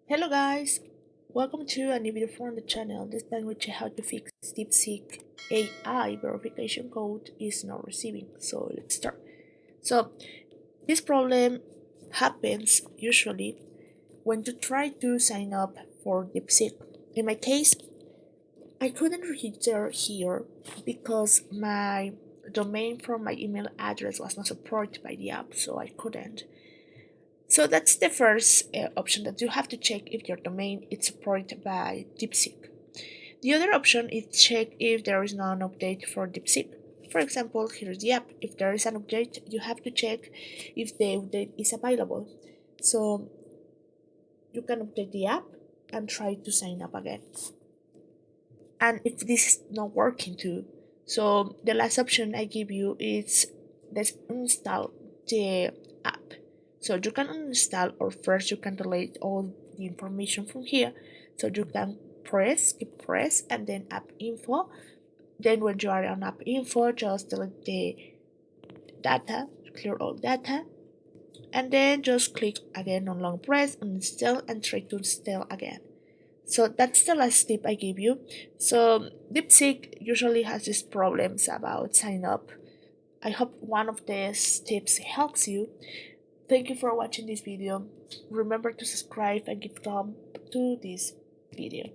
Hello guys, welcome to a new video from the channel. This time we check how to fix DeepSeek AI verification code is not receiving. So let's start. So this problem happens usually when you try to sign up for DeepSeek. In my case, I couldn't register here because my domain from my email address was not supported by the app, so I couldn't. So that's the first option, that you have to check if your domain is supported by DeepSeek. The other option is check if there is no update for DeepSeek. For example, here's the app. If there is an update, you have to check if the update is available. So you can update the app and try to sign up again. And if this is not working too, so the last option I give you is let's install the app. So you can uninstall, or first you can delete all the information from here. So you can keep press and then app info. Then when you are on app info, just delete the data, clear all data, and then just click again on long press, uninstall, and try to install again. So that's the last tip I give you. So DeepSeek usually has these problems about sign up. I hope one of these tips helps you. Thank you for watching this video. Remember to subscribe and give thumb to this video.